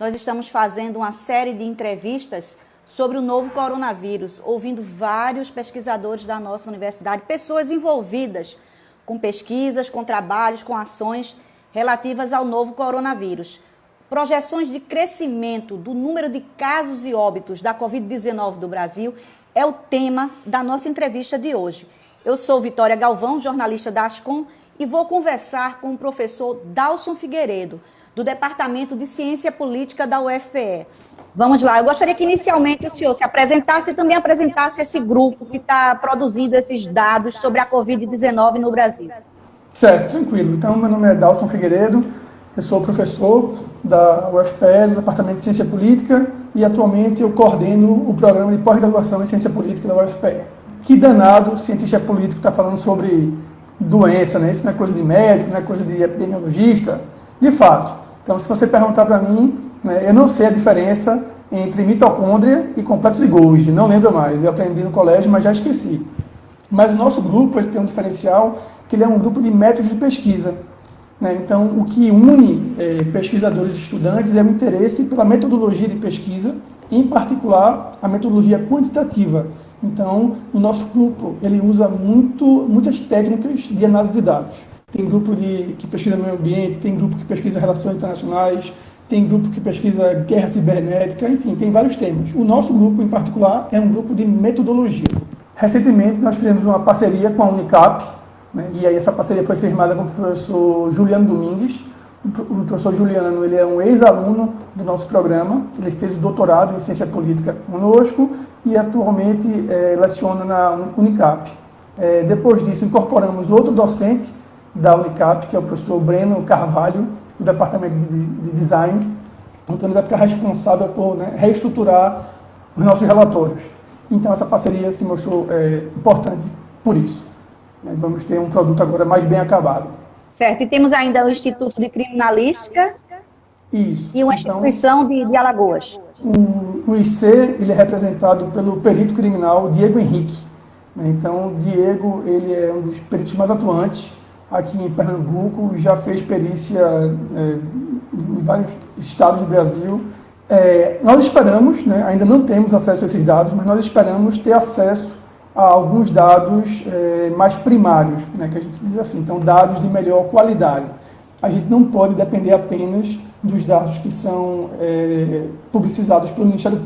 nós estamos fazendo uma série de entrevistas sobre o novo coronavírus, ouvindo vários pesquisadores da nossa universidade, pessoas envolvidas com pesquisas, com trabalhos, com ações relativas ao novo coronavírus. Projeções de crescimento do número de casos e óbitos da Covid-19 do Brasil é o tema da nossa entrevista de hoje. Eu sou Vitória Galvão, jornalista da Ascom, e vou conversar com o professor Dalson Figueiredo, do Departamento de Ciência Política da UFPE. Vamos lá, eu gostaria que inicialmente o senhor se apresentasse e também apresentasse esse grupo que está produzindo esses dados sobre a Covid-19 no Brasil. Certo, tranquilo. Então, meu nome é Dalson Figueiredo, eu sou professor da UFPE, do Departamento de Ciência Política, e atualmente eu coordeno o programa de pós-graduação em Ciência Política da UFPE. Que danado cientista político está falando sobre doença, né? Isso não é coisa de médico, não é coisa de epidemiologista. De fato. Então, se você perguntar para mim, né, eu não sei a diferença entre mitocôndria e complexo de Golgi, não lembro mais, eu aprendi no colégio, mas já esqueci. Mas o nosso grupo ele tem um diferencial, que ele é um grupo de métodos de pesquisa. Né? Então, o que une pesquisadores e estudantes é o interesse pela metodologia de pesquisa, em particular a metodologia quantitativa. Então, o nosso grupo ele usa muitas técnicas de análise de dados. Tem grupo que pesquisa meio ambiente, tem grupo que pesquisa relações internacionais, tem grupo que pesquisa guerra cibernética, enfim, tem vários temas. O nosso grupo, em particular, é um grupo de metodologia. Recentemente, nós fizemos uma parceria com a Unicap, né, e aí essa parceria foi firmada com o professor Juliano Domingues. O professor Juliano ele é um ex-aluno do nosso programa, ele fez o doutorado em Ciência Política conosco e atualmente leciona na Unicap. Depois disso, incorporamos outro docente da Unicap, que é o professor Breno Carvalho, do Departamento de Design. Então, ele vai ficar responsável por reestruturar os nossos relatórios. Então, essa parceria se mostrou importante por isso. Vamos ter um produto agora mais bem acabado. Certo, e temos ainda o Instituto de Criminalística. Isso. E uma instituição de Alagoas. O IC ele é representado pelo perito criminal Diego Henrique. Então, o Diego ele é um dos peritos mais atuantes aqui em Pernambuco, já fez perícia em vários estados do Brasil. Nós esperamos, ainda não temos acesso a esses dados, mas nós esperamos ter acesso a alguns dados mais primários, que a gente diz assim, então dados de melhor qualidade. A gente não pode depender apenas dos dados que são publicizados pelo Ministério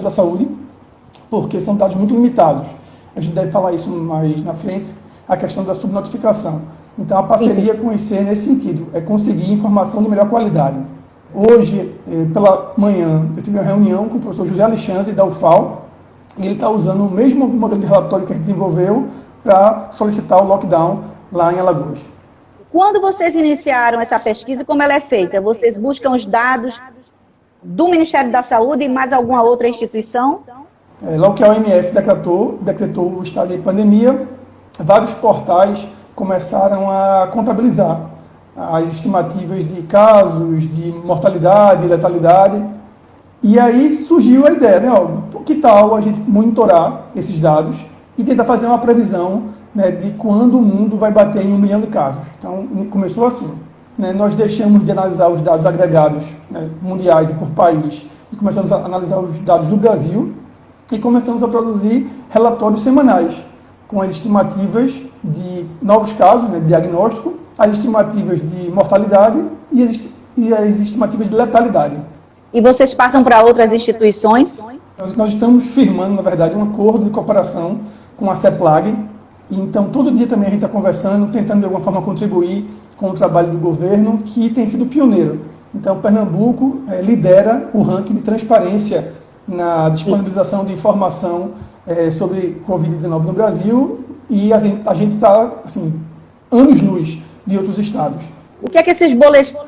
da Saúde, porque são dados muito limitados. A gente deve falar isso mais na frente, a questão da subnotificação. Então, a parceria com o IC nesse sentido, é conseguir informação de melhor qualidade. Hoje, pela manhã, eu tive uma reunião com o professor José Alexandre, da UFAL, e ele está usando o mesmo modelo de relatório que a gente desenvolveu para solicitar o lockdown lá em Alagoas. Quando vocês iniciaram essa pesquisa, como ela é feita? Vocês buscam os dados do Ministério da Saúde e mais alguma outra instituição? Logo que a OMS decretou o estado de pandemia, vários portais começaram a contabilizar as estimativas de casos, de mortalidade, letalidade. E aí surgiu a ideia, que tal a gente monitorar esses dados e tentar fazer uma previsão de quando o mundo vai bater em 1 milhão de casos. Então, começou assim. Nós deixamos de analisar os dados agregados mundiais e por país e começamos a analisar os dados do Brasil e começamos a produzir relatórios semanais com as estimativas de novos casos, de diagnóstico, as estimativas de mortalidade e as estimativas de letalidade. E vocês passam para outras instituições? Nós estamos firmando, na verdade, um acordo de cooperação com a CEPLAG. Então, todo dia também a gente está conversando, tentando de alguma forma contribuir com o trabalho do governo, que tem sido pioneiro. Então, Pernambuco lidera o ranking de transparência na disponibilização de informação sobre Covid-19 no Brasil, e a gente está, assim, anos-luz de outros estados. O que é que esses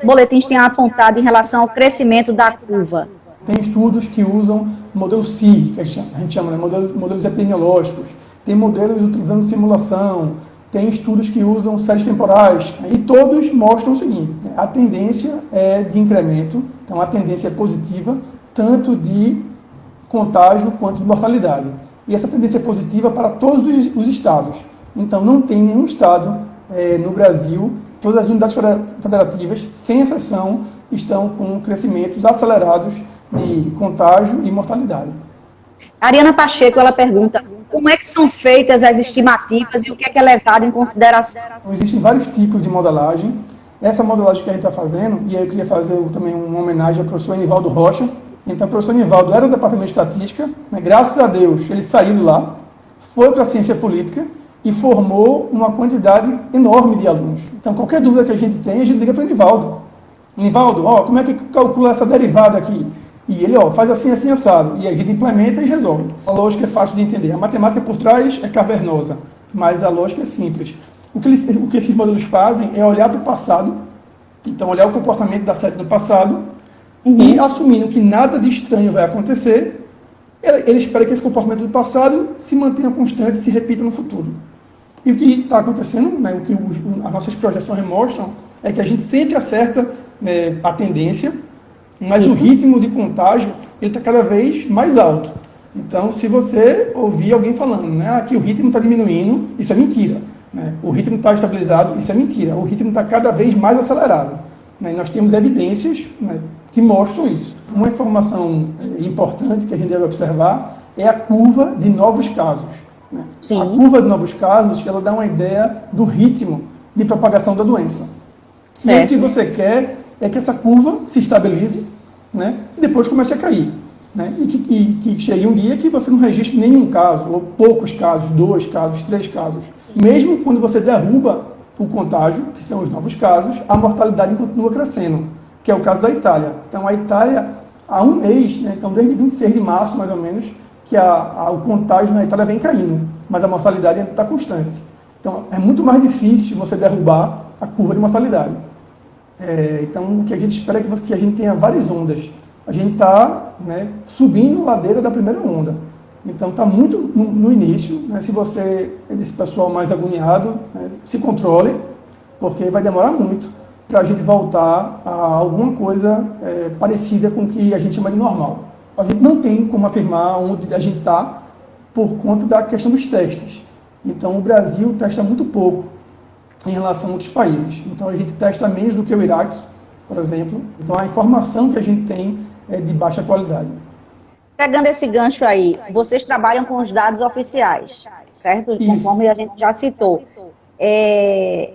boletins têm apontado em relação ao crescimento da curva? Tem estudos que usam modelo CIR, que a gente chama, modelos epidemiológicos, tem modelos utilizando simulação, tem estudos que usam séries temporais, e todos mostram o seguinte, a tendência é de incremento, então a tendência é positiva, tanto de contágio quanto de mortalidade. E essa tendência é positiva para todos os estados. Então, não tem nenhum estado no Brasil, todas as unidades federativas, sem exceção, estão com crescimentos acelerados de contágio e mortalidade. Ariana Pacheco, ela pergunta, como é que são feitas as estimativas e o que é levado em consideração? Então, existem vários tipos de modelagem. Essa modelagem que a gente está fazendo, e aí eu queria fazer também uma homenagem ao professor Enivaldo Rocha. Então, o professor Enivaldo era do Departamento de Estatística, né? Graças a Deus, ele saiu de lá, foi para a ciência política e formou uma quantidade enorme de alunos. Então, qualquer dúvida que a gente tem, a gente liga para o Enivaldo. Enivaldo, como é que calcula essa derivada aqui? E ele, faz assim, assim, assado. E a gente implementa e resolve. A lógica é fácil de entender. A matemática por trás é cavernosa, mas a lógica é simples. O que esses modelos fazem é olhar para o passado, então olhar o comportamento da série no passado, e assumindo que nada de estranho vai acontecer, ele espera que esse comportamento do passado se mantenha constante e se repita no futuro. E o que está acontecendo, né, o que as nossas projeções mostram, é que a gente sempre acerta a tendência, mas o ritmo de contágio está cada vez mais alto. Então, se você ouvir alguém falando, né, que o ritmo está diminuindo, isso é mentira. Né? O ritmo está estabilizado, isso é mentira. O ritmo está cada vez mais acelerado. Né? E nós temos evidências, né, que mostram isso. Uma informação importante que a gente deve observar é a curva de novos casos. Né? A curva de novos casos, ela dá uma ideia do ritmo de propagação da doença. E o que você quer é que essa curva se estabilize, né, e depois comece a cair. Né, e que chegue um dia que você não registre nenhum caso, ou poucos casos, 2 casos, 3 casos. Mesmo quando você derruba o contágio, que são os novos casos, a mortalidade continua crescendo, que é o caso da Itália. Então, a Itália, há um mês, né, então desde 26 de março, mais ou menos, que o contágio na Itália vem caindo, mas a mortalidade ainda está constante. Então, é muito mais difícil você derrubar a curva de mortalidade. Então, o que a gente espera é que a gente tenha várias ondas. A gente está, né, subindo a ladeira da primeira onda. Então, está muito no início. Né, se você é desse pessoal mais agoniado, né, se controle, porque vai demorar muito para a gente voltar a alguma coisa parecida com o que a gente chama de normal. A gente não tem como afirmar onde a gente está por conta da questão dos testes. Então, o Brasil testa muito pouco em relação a outros países. Então, a gente testa menos do que o Iraque, por exemplo. Então, a informação que a gente tem é de baixa qualidade. Pegando esse gancho aí, vocês trabalham com os dados oficiais, certo? Isso. Conforme a gente já citou. É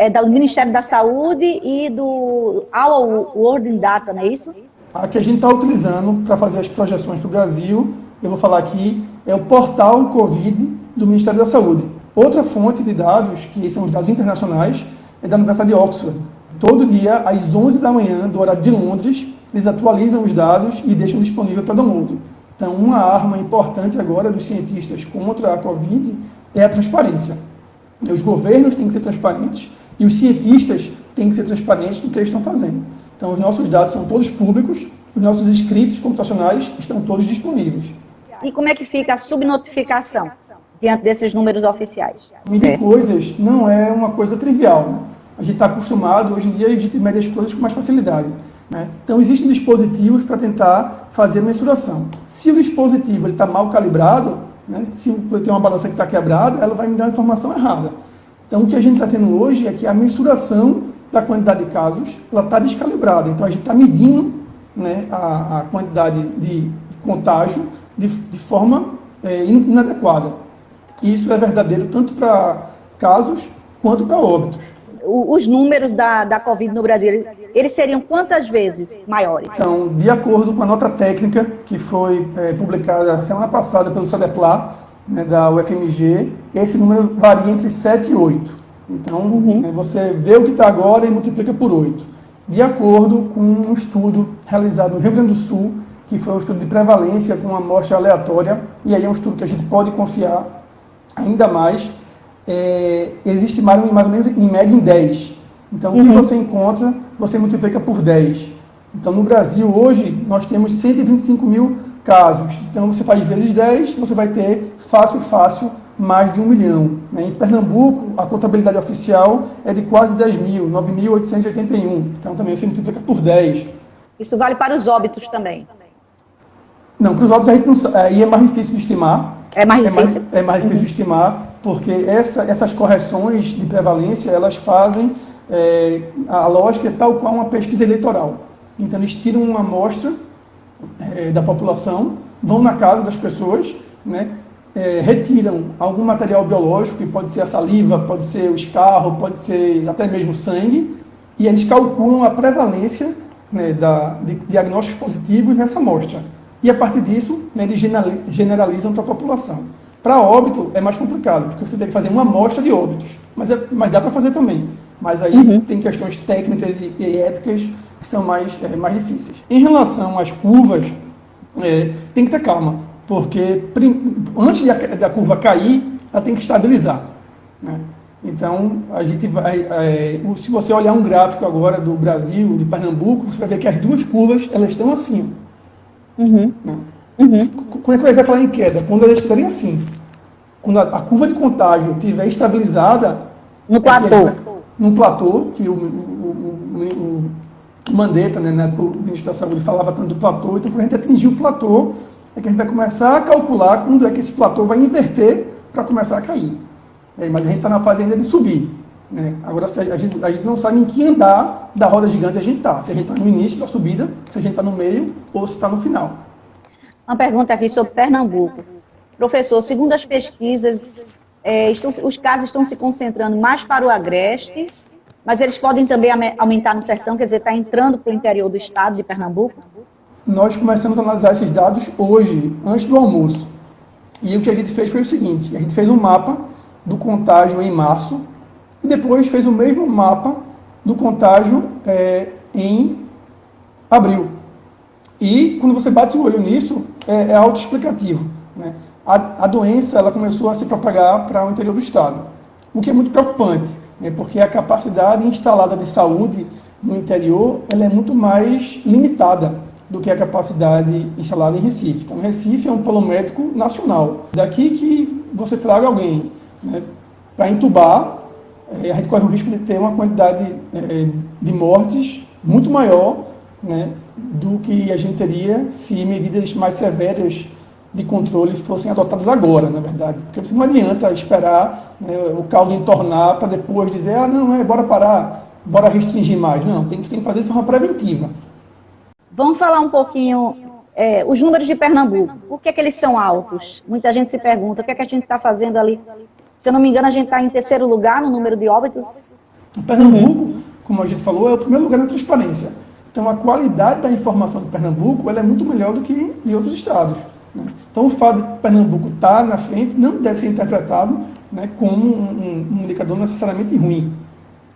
do Ministério da Saúde e do Our World in Data, não é isso? A que a gente está utilizando para fazer as projeções para o Brasil, eu vou falar aqui, é o portal Covid do Ministério da Saúde. Outra fonte de dados, que são os dados internacionais, é da Universidade de Oxford. Todo dia, às 11 da manhã, do horário de Londres, eles atualizam os dados e deixam disponível para download. Então, uma arma importante agora dos cientistas contra a Covid é a transparência. Os governos têm que ser transparentes e os cientistas têm que ser transparentes no que eles estão fazendo. Então, os nossos dados são todos públicos, os nossos scripts computacionais estão todos disponíveis. E como é que fica a subnotificação diante desses números oficiais? Medir coisas não é uma coisa trivial. Né? A gente está acostumado, hoje em dia, a gente mede as coisas com mais facilidade. Né? Então, existem dispositivos para tentar fazer a mensuração. Se o dispositivo está mal calibrado, né, se eu tenho uma balança que está quebrada, ela vai me dar uma informação errada. Então, o que a gente está tendo hoje é que a mensuração da quantidade de casos está descalibrada. Então, a gente está medindo, né, a quantidade de contágio de forma inadequada. E isso é verdadeiro tanto para casos quanto para óbitos. Os números da Covid no Brasil, eles seriam quantas vezes maiores? Então, de acordo com a nota técnica que foi publicada semana passada pelo SEDEPLA, né, da UFMG, esse número varia entre 7 e 8. Então, você vê o que está agora e multiplica por 8. De acordo com um estudo realizado no Rio Grande do Sul, que foi um estudo de prevalência com uma amostra aleatória, e aí é um estudo que a gente pode confiar ainda mais, eles estimaram mais ou menos em média em 10. Então, o que você encontra, você multiplica por 10. Então, no Brasil, hoje, nós temos 125 mil casos. Então, você faz vezes 10, você vai ter fácil, mais de 1 milhão. Né? Em Pernambuco, a contabilidade oficial é de quase 10 mil, 9.881. Então, também você multiplica por 10. Isso vale para os óbitos também? Não, para os óbitos aí é mais difícil de estimar. É mais difícil? É mais difícil de estimar, porque essas correções de prevalência, elas fazem a lógica é tal qual uma pesquisa eleitoral. Então, eles tiram uma amostra da população, vão na casa das pessoas, né, retiram algum material biológico, que pode ser a saliva, pode ser o escarro, pode ser até mesmo sangue, e eles calculam a prevalência, né, de diagnósticos positivos nessa amostra. E a partir disso, né, eles generalizam para a população. Para óbito é mais complicado, porque você tem que fazer uma amostra de óbitos, mas dá para fazer também. Mas aí tem questões técnicas e éticas que são mais difíceis. Em relação às curvas, tem que ter calma, porque antes da curva cair, ela tem que estabilizar, né? Então, a gente se você olhar um gráfico agora do Brasil, de Pernambuco, você vai ver que as duas curvas elas estão assim. Né? Quando é que a gente vai falar em queda? Quando elas estiverem assim. Quando a curva de contágio estiver estabilizada, no platô. Num platô, que o Mandetta, né, na época o ministro da Saúde falava tanto do platô, então quando a gente atingir o platô, é que a gente vai começar a calcular quando é que esse platô vai inverter para começar a cair. Mas a gente está na fase ainda de subir, né? Agora, a gente não sabe em que andar da roda gigante a gente está. Se a gente está no início da subida, se a gente está no meio ou se está no final. Uma pergunta aqui sobre Pernambuco. Professor, segundo as pesquisas, os casos estão se concentrando mais para o agreste, mas eles podem também aumentar no sertão, quer dizer, está entrando para o interior do estado de Pernambuco? Nós começamos a analisar esses dados hoje, antes do almoço. E o que a gente fez foi o seguinte, a gente fez um mapa do contágio em março e depois fez o mesmo mapa do contágio em abril. E quando você bate o olho nisso, é autoexplicativo, né? A doença ela começou a se propagar para o interior do estado, o que é muito preocupante, né? Porque a capacidade instalada de saúde no interior ela é muito mais limitada do que a capacidade instalada em Recife. Então, Recife é um polo médico nacional. Daqui que você traga alguém, né, para entubar, a gente corre o risco de ter uma quantidade de mortes muito maior, né, do que a gente teria se medidas mais severas de controle fossem adotadas agora, na verdade. Porque você não adianta esperar, né, o caldo entornar para depois dizer, bora parar, bora restringir mais. Não, tem que fazer de forma preventiva. Vamos falar um pouquinho, os números de Pernambuco, por que eles são altos? Muita gente se pergunta, o que é que a gente está fazendo ali? Se eu não me engano, a gente está em terceiro lugar no número de óbitos. Pernambuco, como a gente falou, é o primeiro lugar na transparência. Então, a qualidade da informação de Pernambuco ela é muito melhor do que de outros estados, né? Então, o fato de Pernambuco estar na frente não deve ser interpretado, né, como um indicador necessariamente ruim.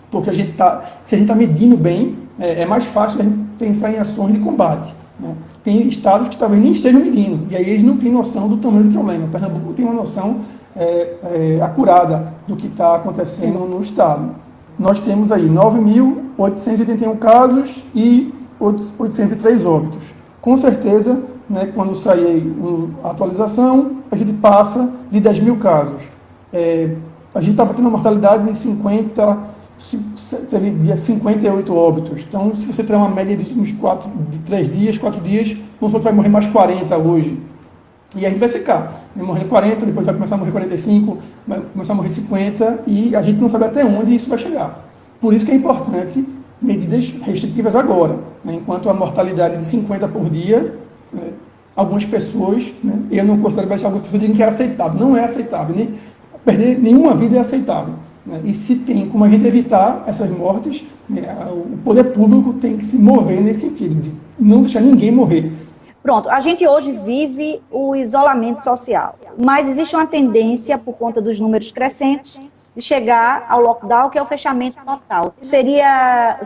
Porque se a gente está medindo bem, é mais fácil a gente pensar em ações de combate, né? Tem estados que talvez nem estejam medindo, e aí eles não têm noção do tamanho do problema. Pernambuco tem uma noção acurada do que está acontecendo no estado. Nós temos aí 9.881 casos e 803 óbitos. Com certeza, né, quando sair a atualização, a gente passa de 10 mil casos. A gente estava tendo uma mortalidade de 58 óbitos. Então, se você tiver uma média de 4 dias, vamos supor que vai morrer mais 40 hoje. E a gente vai ficar, né, morrendo 40, depois vai começar a morrer 45, vai começar a morrer 50, e a gente não sabe até onde isso vai chegar. Por isso que é importante medidas restritivas agora, né, enquanto a mortalidade de 50 por dia, né, algumas pessoas, né, eu não considero baixar, algumas pessoas dizem que é aceitável. Não é aceitável, perder nenhuma vida é aceitável, né, e se tem como a gente evitar essas mortes, né, o poder público tem que se mover nesse sentido, de não deixar ninguém morrer. Pronto, a gente hoje vive o isolamento social, mas existe uma tendência, por conta dos números crescentes, de chegar ao lockdown, que é o fechamento total. Se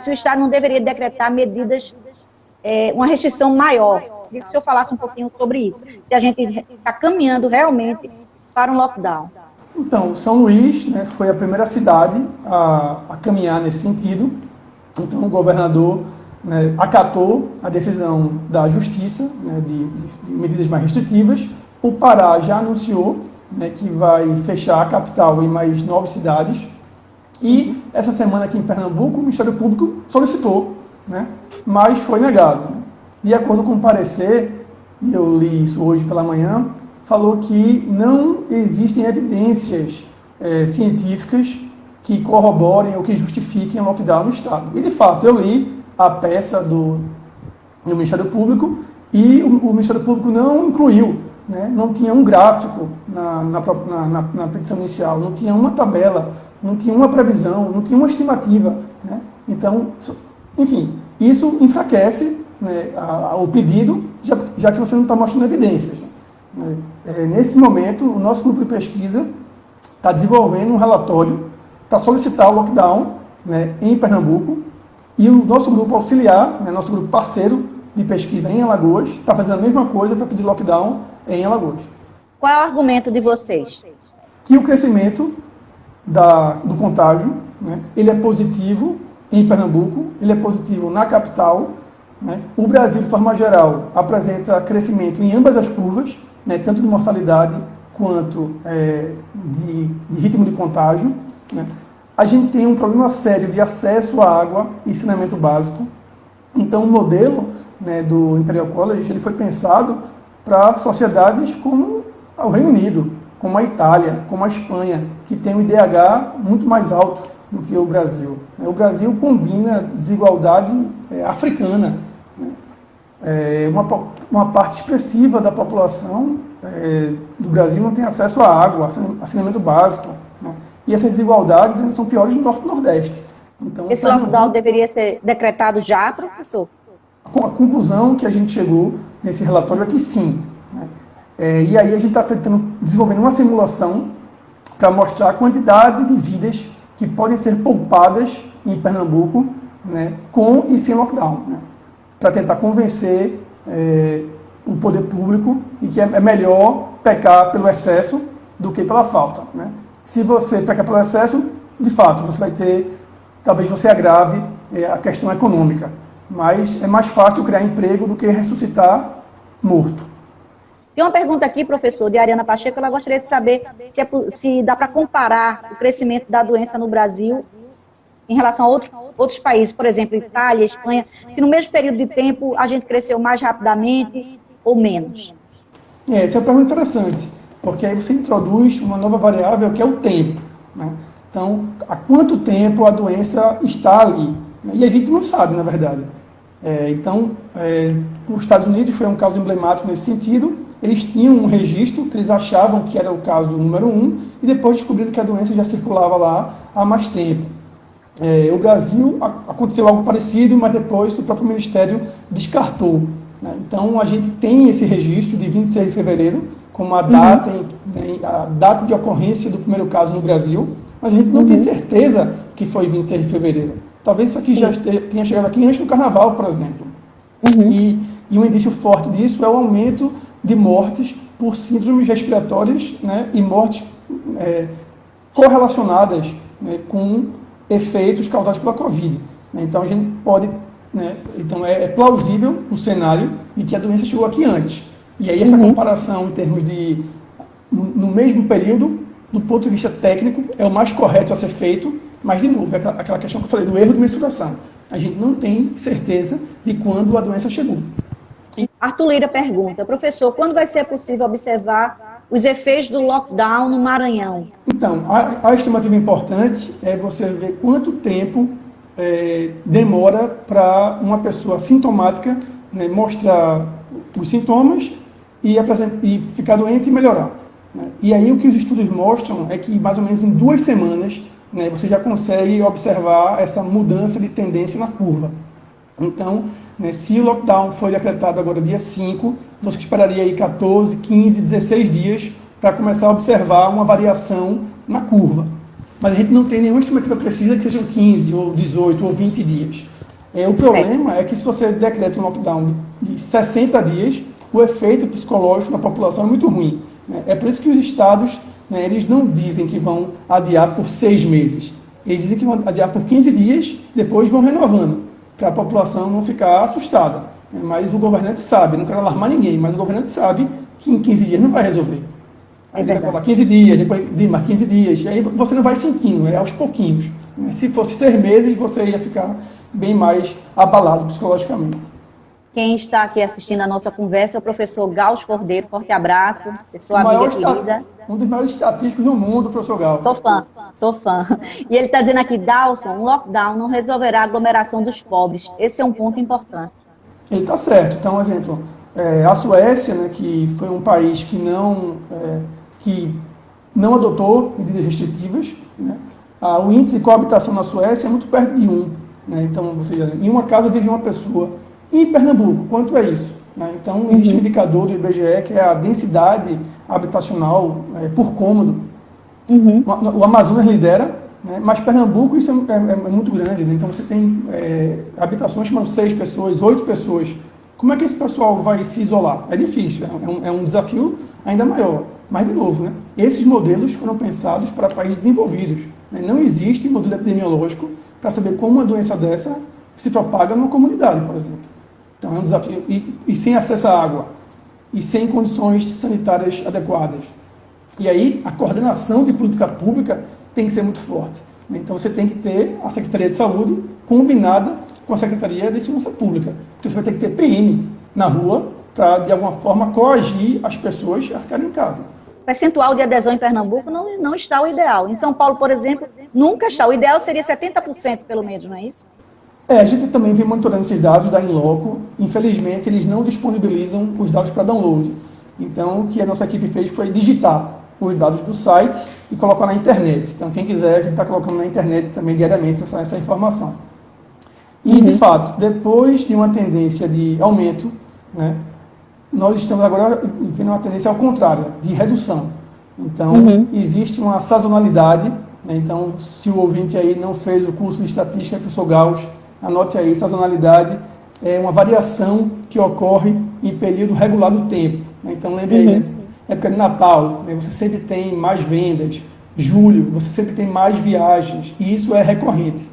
o Estado não deveria decretar medidas, uma restrição maior. Queria que o senhor falasse um pouquinho sobre isso, se a gente está caminhando realmente para um lockdown. Então, São Luís, né, foi a primeira cidade a caminhar nesse sentido. Então, o governador, né, acatou a decisão da Justiça, né, de medidas mais restritivas. O Pará já anunciou, né, que vai fechar a capital em mais 9 cidades. E essa semana aqui em Pernambuco, o Ministério Público solicitou, né, mas foi negado. De acordo com o parecer, e eu li isso hoje pela manhã, falou que não existem evidências científicas que corroborem ou que justifiquem o lockdown no Estado. E, de fato, eu li a peça do no Ministério Público, e o Ministério Público não incluiu, né? Não tinha um gráfico na petição inicial, não tinha uma tabela, não tinha uma previsão, não tinha uma estimativa, né? Então, enfim, isso enfraquece, né, o pedido, já que você não está mostrando evidências. Nesse momento, o nosso grupo de pesquisa está desenvolvendo um relatório para solicitar o lockdown, né, em Pernambuco, e o nosso grupo auxiliar, né, nosso grupo parceiro de pesquisa em Alagoas, está fazendo a mesma coisa para pedir lockdown em Alagoas. Qual é o argumento de vocês? Que o crescimento do contágio, né, ele é positivo em Pernambuco, ele é positivo na capital, né? O Brasil, de forma geral, apresenta crescimento em ambas as curvas, né, tanto de mortalidade quanto de ritmo de contágio, né? A gente tem um problema sério de acesso à água e saneamento básico. Então, o modelo, né, do Imperial College ele foi pensado para sociedades como o Reino Unido, como a Itália, como a Espanha, que tem um IDH muito mais alto do que o Brasil. O Brasil combina desigualdade africana. Uma parte expressiva da população do Brasil não tem acesso à água, a saneamento básico, né? E essas desigualdades ainda são piores no Norte e Nordeste. Então, esse lockdown deveria ser decretado já, professor? A conclusão que a gente chegou nesse relatório é que sim, né? E aí a gente está tentando desenvolver uma simulação para mostrar a quantidade de vidas que podem ser poupadas em Pernambuco, né, com e sem lockdown, né? Para tentar convencer o poder público de que é melhor pecar pelo excesso do que pela falta, né? Se você pecar pelo excesso, de fato, você vai ter, talvez você agrave a questão econômica, mas é mais fácil criar emprego do que ressuscitar morto. Tem uma pergunta aqui, professor, de Ariana Pacheco, ela gostaria de saber se dá para comparar o crescimento da doença no Brasil em relação a outros países, por exemplo, Itália, Espanha, se no mesmo período de tempo a gente cresceu mais rapidamente ou menos. Essa é uma pergunta interessante, porque aí você introduz uma nova variável que é o tempo, né? Então, há quanto tempo a doença está ali? E a gente não sabe, na verdade. Os Estados Unidos foi um caso emblemático nesse sentido. Eles tinham um registro que eles achavam que era o caso número 1 e depois descobriram que a doença já circulava lá há mais tempo. O Brasil aconteceu algo parecido, mas depois o próprio Ministério descartou, né? Então, a gente tem esse registro de 26 de fevereiro como a data de ocorrência do primeiro caso no Brasil, mas a gente não tem certeza que foi 26 de fevereiro. Talvez isso aqui já tenha chegado aqui antes do Carnaval, por exemplo. E um indício forte disso é o aumento de mortes por síndromes respiratórias, né, e mortes correlacionadas, né, com efeitos causados pela Covid. Então, a gente pode... né, então, é plausível o cenário de que a doença chegou aqui antes. E aí, essa comparação em termos de... No mesmo período, do ponto de vista técnico, é o mais correto a ser feito, mas, de novo, é aquela questão que eu falei do erro de mensuração. A gente não tem certeza de quando a doença chegou. Arthur Lira pergunta, professor, quando vai ser possível observar os efeitos do lockdown no Maranhão? Então, a estimativa importante é você ver quanto tempo demora para uma pessoa sintomática, né, mostrar os sintomas e ficar doente e melhorar, né? E aí o que os estudos mostram é que mais ou menos em 2 semanas, né, você já consegue observar essa mudança de tendência na curva. Então, né, se o lockdown foi decretado agora dia 5, você esperaria aí 14, 15, 16 dias para começar a observar uma variação na curva. Mas a gente não tem nenhuma estimativa precisa que sejam 15, ou 18, ou 20 dias. O problema é que se você decreta um lockdown de 60 dias, o efeito psicológico na população é muito ruim, né? É por isso que os estados, né, eles não dizem que vão adiar por 6 meses. Eles dizem que vão adiar por 15 dias, depois vão renovando, para a população não ficar assustada. Mas o governante sabe, não quero alarmar ninguém, mas o governante sabe que em 15 dias não vai resolver. Aí vai colocar 15 dias, depois mais 15 dias, e aí você não vai sentindo, é aos pouquinhos. Se fosse 6 meses, você ia ficar bem mais abalado psicologicamente. Quem está aqui assistindo a nossa conversa é o professor Gauss Cordeiro. Forte abraço, pessoa amiga querida. Um dos maiores estatísticos do mundo, professor Gauss. Sou fã. E ele está dizendo aqui, Dalson, um lockdown não resolverá a aglomeração dos pobres. Esse é um ponto importante. Ele está certo. Então, exemplo, a Suécia, né, que foi um país que não adotou medidas restritivas, né, o índice de coabitação na Suécia é muito perto de 1. Né, então, ou seja, em uma casa vive uma pessoa. E em Pernambuco, quanto é isso? Né, então, existe um indicador do IBGE que é a densidade habitacional por cômodo. O Amazonas lidera, né, mas Pernambuco isso é muito grande. Né, então, você tem habitações que chamam 6 pessoas, 8 pessoas. Como é que esse pessoal vai se isolar? É difícil, é um desafio ainda maior. Mas, de novo, né, esses modelos foram pensados para países desenvolvidos. Né, não existe modelo epidemiológico para saber como uma doença dessa se propaga numa comunidade, por exemplo. Então, é um desafio. E sem acesso à água, e sem condições sanitárias adequadas. E aí, a coordenação de política pública tem que ser muito forte. Né? Então, você tem que ter a Secretaria de Saúde combinada com a Secretaria de Segurança Pública. Porque você vai ter que ter PM na rua para, de alguma forma, coagir as pessoas a ficarem em casa. O percentual de adesão em Pernambuco não está o ideal. Em São Paulo, por exemplo, nunca está. O ideal seria 70%, pelo menos, não é isso? A gente também vem monitorando esses dados da Inloco. Infelizmente, eles não disponibilizam os dados para download. Então, o que a nossa equipe fez foi digitar os dados do site e colocar na internet. Então, quem quiser, a gente está colocando na internet também diariamente essa informação. E, de fato, depois de uma tendência de aumento, né, nós estamos agora vendo uma tendência ao contrário, de redução. Então, existe uma sazonalidade. Né, então, se o ouvinte aí não fez o curso de estatística, professor Gauss, anote aí, sazonalidade é uma variação que ocorre em período regular do tempo. Né, então, lembre aí, né, época de Natal, né, você sempre tem mais vendas. Julho, você sempre tem mais viagens. E isso é recorrente.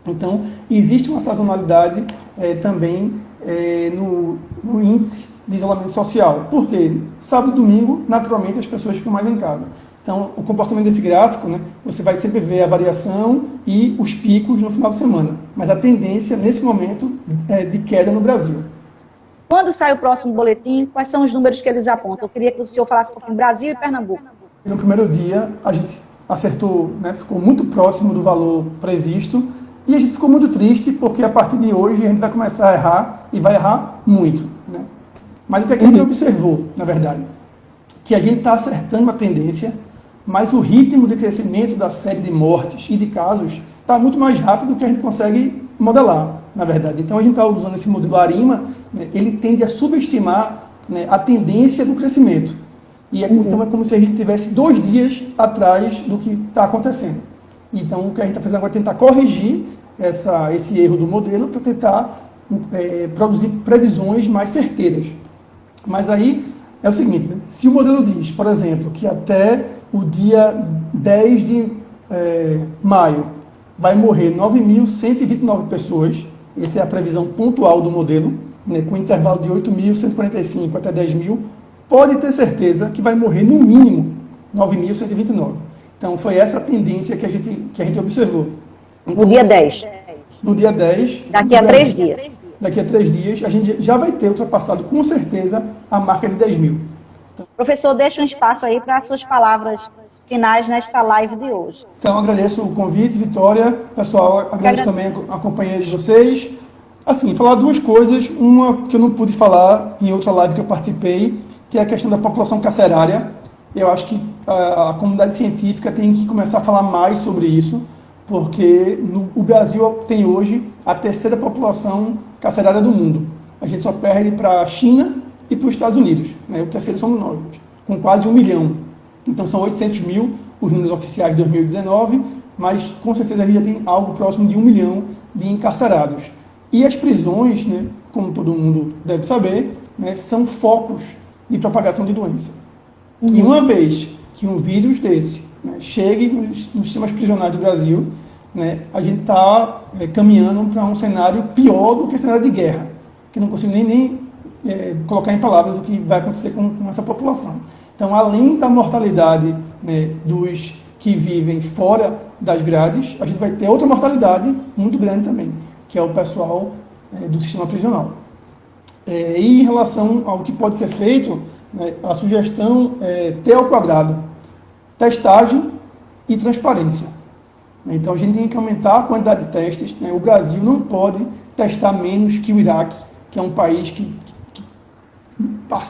Então, existe uma sazonalidade também no índice de isolamento social. Por quê? Sábado e domingo, naturalmente, as pessoas ficam mais em casa. Então, o comportamento desse gráfico, né, você vai sempre ver a variação e os picos no final de semana. Mas a tendência, nesse momento, é de queda no Brasil. Quando sai o próximo boletim, quais são os números que eles apontam? Eu queria que o senhor falasse um pouquinho Brasil e Pernambuco. No primeiro dia, a gente acertou, né, ficou muito próximo do valor previsto. E a gente ficou muito triste, porque a partir de hoje a gente vai começar a errar, e vai errar muito. Né? Mas o que a gente observou, na verdade? Que a gente está acertando a tendência, mas o ritmo de crescimento da série de mortes e de casos está muito mais rápido do que a gente consegue modelar, na verdade. Então a gente está usando esse modelo ARIMA, né, ele tende a subestimar, né, a tendência do crescimento. E então é como se a gente tivesse 2 dias atrás do que está acontecendo. Então, o que a gente está fazendo agora é tentar corrigir esse erro do modelo para tentar produzir previsões mais certeiras. Mas aí é o seguinte, né? Se o modelo diz, por exemplo, que até o dia 10 de maio vai morrer 9.129 pessoas, essa é a previsão pontual do modelo, né, com intervalo de 8.145 até 10.000, pode ter certeza que vai morrer no mínimo 9.129. Então, foi essa a tendência que a gente observou. Então, no dia 10. No dia 10. Daqui a 3 dias. Daqui a 3 dias, a gente já vai ter ultrapassado, com certeza, a marca de 10.000. Então, professor, deixa um espaço aí para as suas palavras finais nesta live de hoje. Então, agradeço o convite, Vitória. Pessoal, agradeço também a companhia de vocês. Assim, falar 2 coisas. Uma que eu não pude falar em outra live que eu participei, que é a questão da população carcerária. Eu acho que a comunidade científica tem que começar a falar mais sobre isso, porque o Brasil tem hoje a 3ª população carcerária do mundo. A gente só perde para a China e para os Estados Unidos. Né? O terceiro somos nós, com quase 1 milhão. Então são 800 mil os números oficiais de 2019, mas com certeza a gente já tem algo próximo de 1 milhão de encarcerados. E as prisões, né, como todo mundo deve saber, né, são focos de propagação de doença. E uma vez que um vírus desse, né, chegue nos sistemas prisionais do Brasil, né, a gente está caminhando para um cenário pior do que o cenário de guerra, que não consigo nem colocar em palavras o que vai acontecer com essa população. Então, além da mortalidade, né, dos que vivem fora das grades, a gente vai ter outra mortalidade muito grande também, que é o pessoal do sistema prisional. E em relação ao que pode ser feito, né, a sugestão é T ao quadrado, testagem e transparência. Então a gente tem que aumentar a quantidade de testes. Né? O Brasil não pode testar menos que o Iraque, que é um país que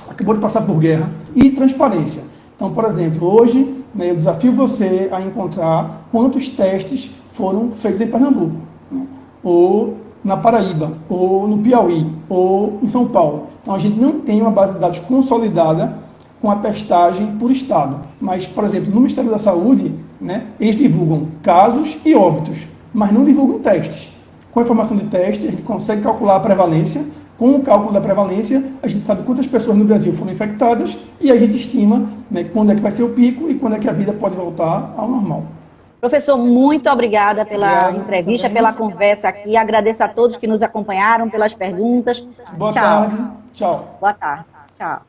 acabou de passar por guerra, e transparência. Então, por exemplo, hoje, né, eu desafio você a encontrar quantos testes foram feitos em Pernambuco, né, ou na Paraíba, ou no Piauí, ou em São Paulo. Então, a gente não tem uma base de dados consolidada com a testagem por estado. Mas, por exemplo, no Ministério da Saúde, né, eles divulgam casos e óbitos, mas não divulgam testes. Com a informação de teste, a gente consegue calcular a prevalência. Com o cálculo da prevalência, a gente sabe quantas pessoas no Brasil foram infectadas e a gente estima, né, quando é que vai ser o pico e quando é que a vida pode voltar ao normal. Professor, muito obrigada pela entrevista, também, pela conversa aqui. Agradeço a todos que nos acompanharam, pelas perguntas. Boa tarde. Tchau. Boa tarde. Tchau.